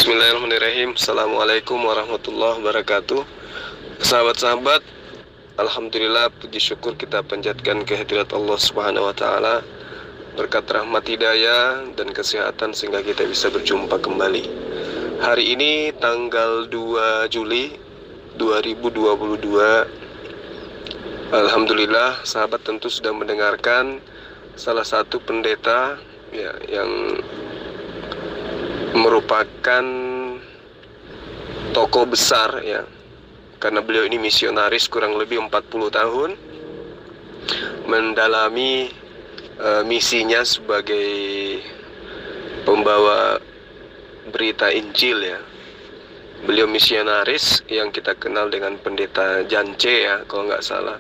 Bismillahirrahmanirrahim. Assalamualaikum warahmatullahi wabarakatuh. Sahabat-sahabat, alhamdulillah, puji syukur kita panjatkan kehadirat Allah Subhanahu wa taala, berkat rahmat hidayah dan kesehatan sehingga kita bisa berjumpa kembali. Hari ini tanggal 2 Juli 2022. Alhamdulillah, sahabat tentu sudah mendengarkan salah satu pendeta ya, yang merupakan tokoh besar ya, karena beliau ini misionaris kurang lebih 40 tahun mendalami misinya sebagai pembawa berita Injil ya. Beliau misionaris yang kita kenal dengan pendeta Jance ya, kalau nggak salah,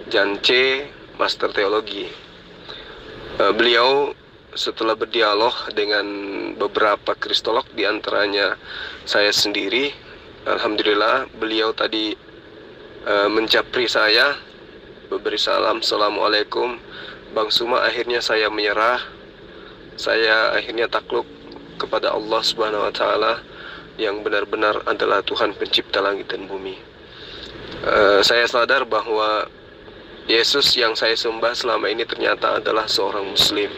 Jance Master Teologi. Beliau setelah berdialog dengan beberapa kristolog, diantaranya saya sendiri, alhamdulillah beliau tadi menjapri saya, memberi salam, assalamualaikum Bang Suma. Akhirnya saya menyerah, saya akhirnya takluk kepada Allah Subhanahu wa taala yang benar-benar adalah Tuhan pencipta langit dan bumi. Saya sadar bahwa Yesus yang saya sembah selama ini ternyata adalah seorang muslim.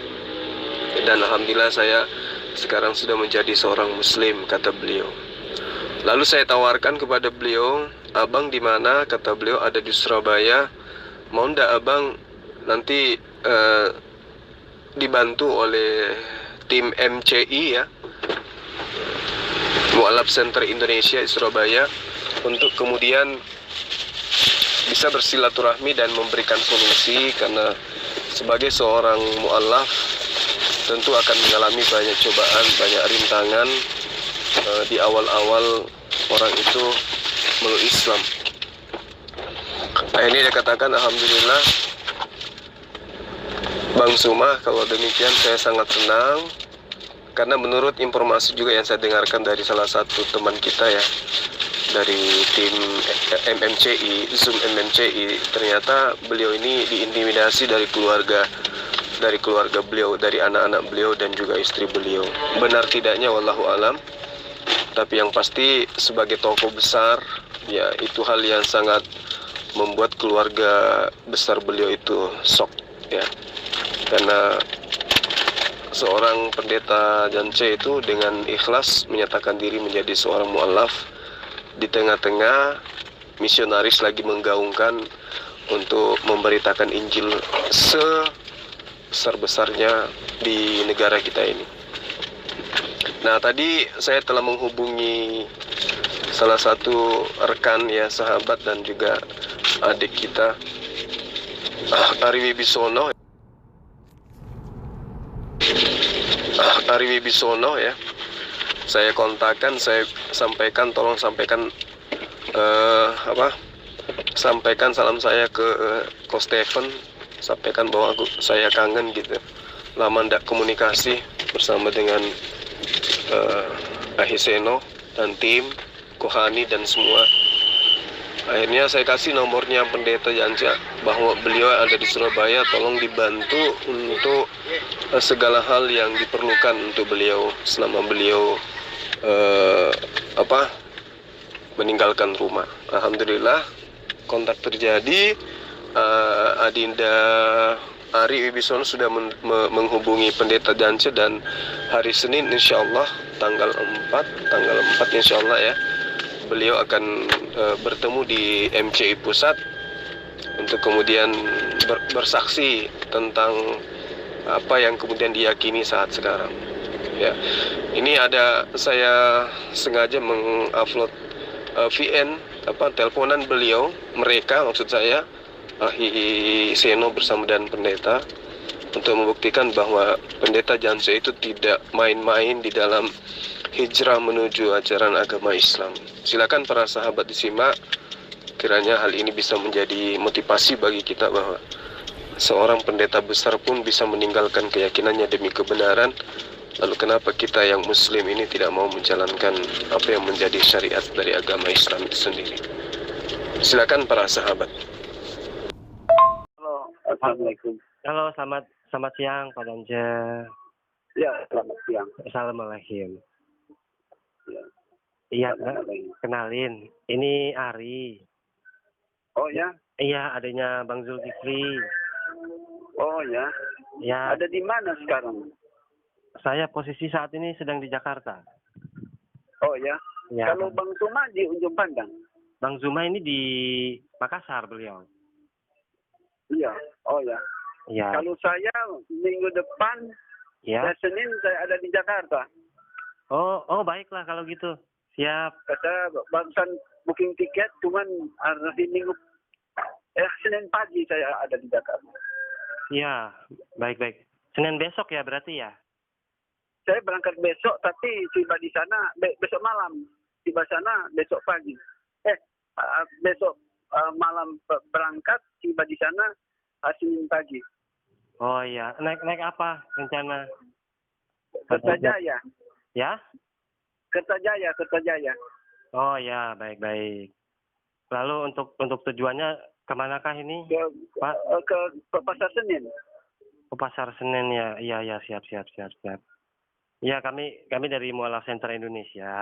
Dan alhamdulillah saya sekarang sudah menjadi seorang muslim, kata beliau. Lalu saya tawarkan kepada beliau, abang di mana? Kata beliau, ada di Surabaya. Mau ndak abang nanti dibantu oleh tim MCI ya, Mu'alaf Center Indonesia di Surabaya, untuk kemudian bisa bersilaturahmi dan memberikan solusi, karena sebagai seorang mu'alaf tentu akan mengalami banyak cobaan, banyak rintangan di awal-awal orang itu meluk Islam. Akhirnya dia katakan, alhamdulillah Bang Suma, kalau demikian saya sangat senang, karena menurut informasi juga yang saya dengarkan dari salah satu teman kita ya, dari tim MMCI, Zoom MMCI, ternyata beliau ini diintimidasi dari keluarga beliau, dari anak-anak beliau dan juga istri beliau. Benar tidaknya wallahu alam, tapi yang pasti sebagai tokoh besar ya, itu hal yang sangat membuat keluarga besar beliau itu shock ya, karena seorang pendeta Jance itu dengan ikhlas menyatakan diri menjadi seorang mu'alaf di tengah-tengah misionaris lagi menggaungkan untuk memberitakan Injil sebesar-besarnya di negara kita ini. Nah, tadi saya telah menghubungi salah satu rekan ya, sahabat dan juga adik kita, Ari Wibisono ya. Saya kontakkan, saya sampaikan, tolong sampaikan sampaikan salam saya ke Ko Stephen, sampaikan bahwa saya kangen gitu, lama ndak komunikasi bersama dengan Ahiseno dan tim Kohani dan semua. Akhirnya saya kasih nomornya pendeta Janja, bahwa beliau ada di Surabaya, tolong dibantu untuk segala hal yang diperlukan untuk beliau selama beliau meninggalkan rumah. Alhamdulillah kontak terjadi. Adinda Ari Wibisono sudah menghubungi pendeta Jance, dan hari Senin insyaallah tanggal 4 insyaallah ya, beliau akan bertemu di MCI Pusat untuk kemudian bersaksi tentang apa yang kemudian diyakini saat sekarang ya. Ini ada, saya sengaja mengupload VN teleponan beliau, mereka maksud saya, Seno bersama dan pendeta, untuk membuktikan bahwa pendeta Jance itu tidak main-main di dalam hijrah menuju ajaran agama Islam. Silakan para sahabat disimak, kiranya hal ini bisa menjadi motivasi bagi kita bahwa seorang pendeta besar pun bisa meninggalkan keyakinannya demi kebenaran. Lalu kenapa kita yang muslim ini tidak mau menjalankan apa yang menjadi syariat dari agama Islam itu sendiri? Silakan para sahabat. Halo, assalamualaikum. Halo, selamat siang Pak Danja. Ya, selamat siang. Assalamualaikum. Ya. Iya, Kenalin. kenalin. Ini Ari. Oh ya, Iya, adanya Bang Zulkifli. oh ya. Ya, Ada di mana sekarang? saya posisi saat ini sedang di Jakarta. Oh ya. Ya, Kalau Bang Suma di Ujung Pandang. Bang Zuma ini di Makassar beliau. Iya. Oh ya. Ya, Kalau saya minggu depan, ya. Senin saya ada di Jakarta. Oh, baiklah kalau gitu. Siap. Saya barusan booking tiket, cuman hari minggu, Senin pagi saya ada di Jakarta. Iya, baik-baik. Senin besok ya berarti ya? Saya berangkat besok, tapi tiba di sana besok malam. Tiba sana besok pagi. Besok malam berangkat, tiba di sana Senin pagi. Oh iya, naik apa rencana? Kertajaya, Ya? Kertajaya. Oh ya, baik-baik. Lalu untuk tujuannya kemanakah ini, Pak? Ke Pasar Senin. Ke Pasar Senen ya? Iya, siap. Iya, kami dari Mualaf Center Indonesia.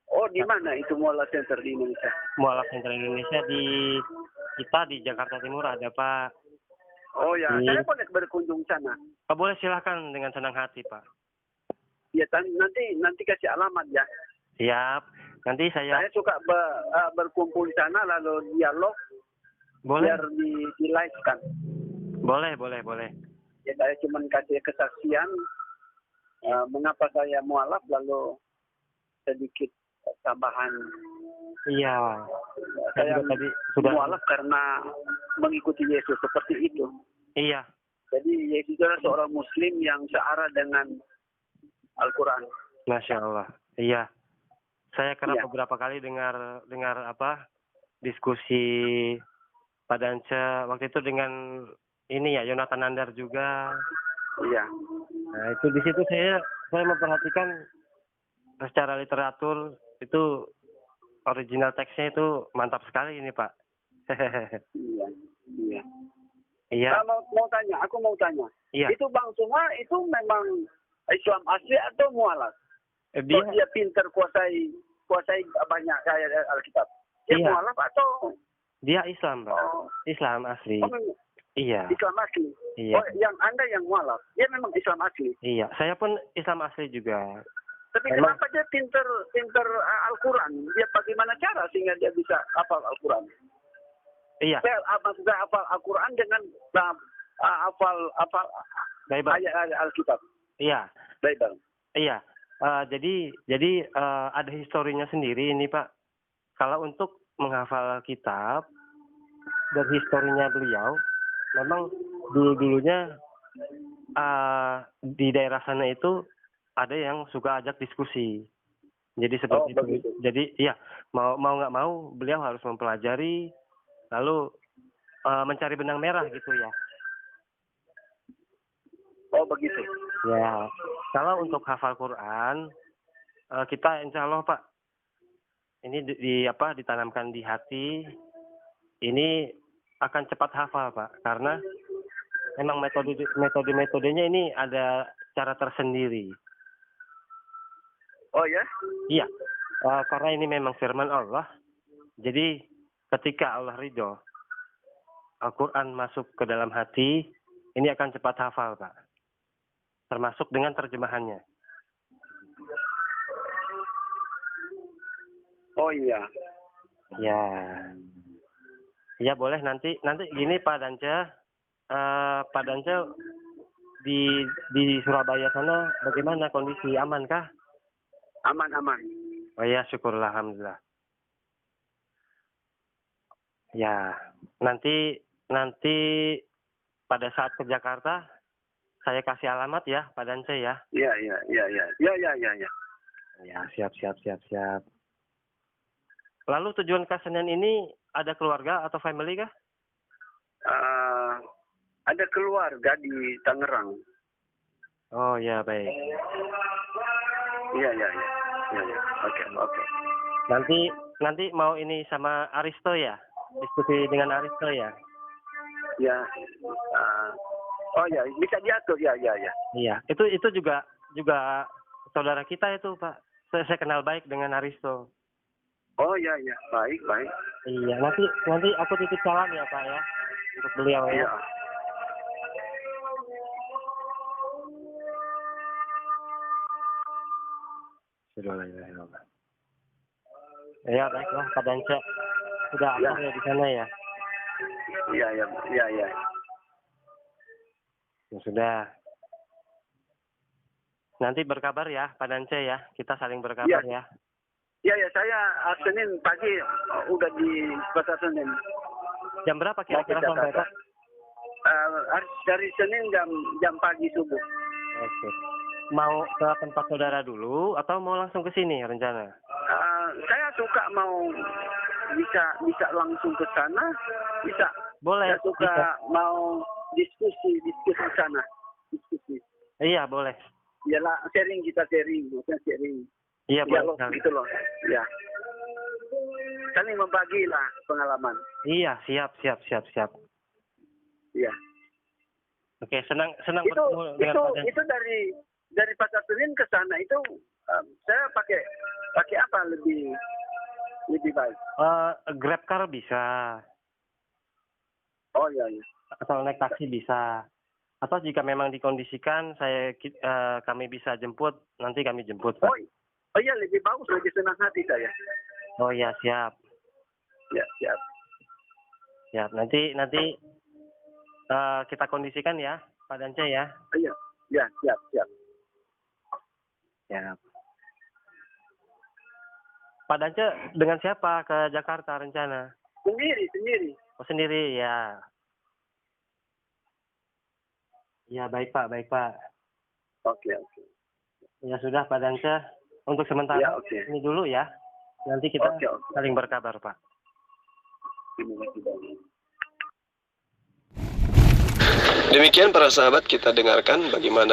Oh, di mana itu Mualaf Center di Indonesia? Mualaf Center Indonesia kita di Jakarta Timur ada, Pak. Oh ya, saya boleh berkunjung sana. Oh, boleh silakan dengan senang hati, Pak. Ya, nanti kasih alamat ya. Siap. Nanti saya suka berkumpul di sana lalu dialog. boleh. Biar di live kan. Boleh. Ya, saya cuma kasih kesaksian mengapa saya mualaf, lalu sedikit tambahan. Iya. Saya tadi sudah mualaf karena mengikuti Yesus seperti itu. Iya. Jadi Yesus adalah seorang Muslim yang searah dengan Al-Quran. Masya Allah. Iya. Saya kerap Iya. beberapa kali dengar diskusi Pak Dance waktu itu dengan ini ya Yonatan Nandar juga. Iya. Nah, itu di situ saya memperhatikan secara literatur itu original teksnya itu mantap sekali ini, Pak. Iya. Iya. Aku mau tanya. Iya. Itu Bang Suma itu memang Islam asli atau mualaf? Dia pintar kuasai banyak kayak Alkitab. Dia Iya. mualaf atau Dia Islam, Pak. Oh. Islam asli. memang Iya. Islam asli? Iya. Oh, yang Anda yang mualaf, dia memang Islam asli. Iya, saya pun Islam asli juga. Tapi Memang- kenapa dia pintar Al-Quran? Dia bagaimana cara sehingga dia bisa hafal Al-Quran? Iya. Maksudnya hafal Al-Quran dengan hafal Bible. ayat Alkitab. Iya. Bible. Iya. Jadi ada historinya sendiri ini, Pak. Kalau untuk menghafal kitab dari historinya beliau, memang dulunya di daerah sana itu ada yang suka ajak diskusi. Jadi seperti itu. Begitu. Jadi iya, mau nggak mau beliau harus mempelajari, lalu mencari benang merah gitu ya. Oh, begitu. Ya, kalau untuk hafal Quran, kita insya Allah Pak, ini ditanamkan di hati, ini akan cepat hafal Pak, karena memang metodenya ini ada cara tersendiri. Oh ya? Iya, karena ini memang firman Allah, jadi ketika Allah ridho, Al-Quran masuk ke dalam hati, ini akan cepat hafal Pak. Termasuk dengan terjemahannya. Oh iya. Ya. Ya boleh nanti gini Pak Dance. Pak Dance di Surabaya sana bagaimana kondisi, aman kah? Aman. Oh ya, syukurlah alhamdulillah. Ya, nanti pada saat ke Jakarta saya kasih alamat ya, Pak Dance ya. Iya. Ya, siap. Lalu tujuan ke Senen ini ada keluarga atau family kah? Ada keluarga di Tangerang. Oh ya, baik. Iya. Oke. Nanti mau ini sama Aristo ya? Diskusi dengan Aristo ya? Ya. Oh ya, bisa diatur ya. Iya, itu juga saudara kita itu, Pak. Saya kenal baik dengan Aristo. Oh iya, baik. Iya, nanti aku titip salam ya Pak ya untuk beliau ya. Iya. Ya baiklah Pak Dance. Sudah Ya. akur ya di sana ya. Iya. Ya sudah. Nanti berkabar ya Pak Dance ya. Kita saling berkabar ya. Iya, saya Senin pagi udah di Pasar Senen. Jam berapa kira-kira Mau ke sampai Jakarta. Pak? Dari Senin jam pagi subuh. Oke. Mau ke tempat saudara dulu atau mau langsung ke sini rencana? Saya suka mau bisa langsung ke sana, bisa. Boleh. Saya suka Bisa. mau diskusi sana, diskusi. Iya boleh. Iyalah kita sharing. Iya boleh Dialog sekali. gitu loh. Ya. Saling membagi lah pengalaman. Iya siap. Iya. Oke senang Itu bertemu dengan Pak Dance. itu dari Pasar Senen ke sana itu saya pakai apa lebih baik? Grab car bisa Oh iya. atau naik taksi bisa. Atau jika memang dikondisikan kami bisa jemput, nanti kami jemput Pak. Oh iya, lebih bagus, lebih senang hati saya. Oh iya siap. Ya, siap. Siap. Nanti kita kondisikan ya Pak Dance ya. Iya. Ya, siap. Siap. Pak Dance dengan siapa ke Jakarta rencana? Sendiri. Oh sendiri ya. Ya baik Pak. Oke. Ya sudah Pak Dance. Untuk sementara Ya, oke. ini dulu ya. Nanti kita Oke. saling berkabar Pak. Terima kasih banyak. Demikian para sahabat, kita dengarkan bagaimana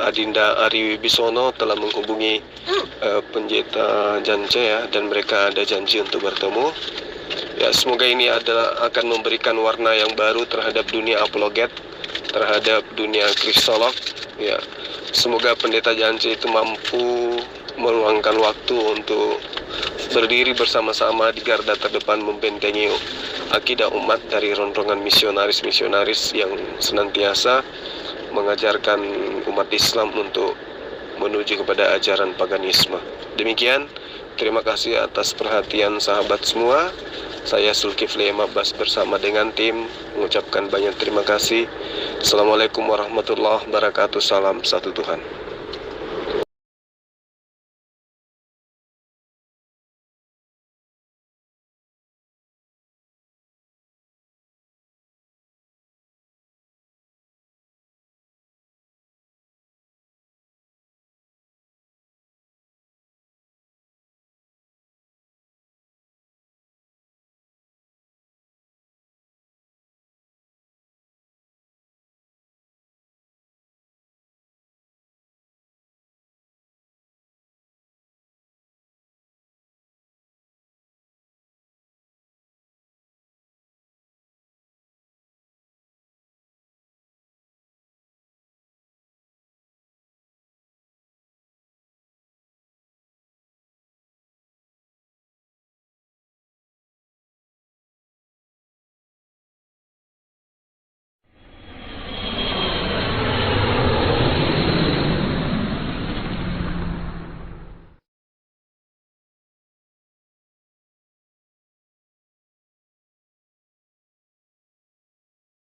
Adinda Ari Wibisono telah menghubungi pendeta Jance ya, dan mereka ada janji untuk bertemu. Ya, semoga ini akan memberikan warna yang baru terhadap dunia apologet, terhadap dunia kristolog. Ya, semoga pendeta Jance itu mampu meluangkan waktu untuk berdiri bersama-sama di garda terdepan membentengi akidah umat dari rombongan misionaris yang senantiasa mengajarkan umat Islam untuk menuju kepada ajaran paganisme. Demikian, terima kasih atas perhatian sahabat semua. Saya Zulkifli Abbas bersama dengan tim mengucapkan banyak terima kasih. Assalamualaikum warahmatullahi wabarakatuh. Salam satu Tuhan.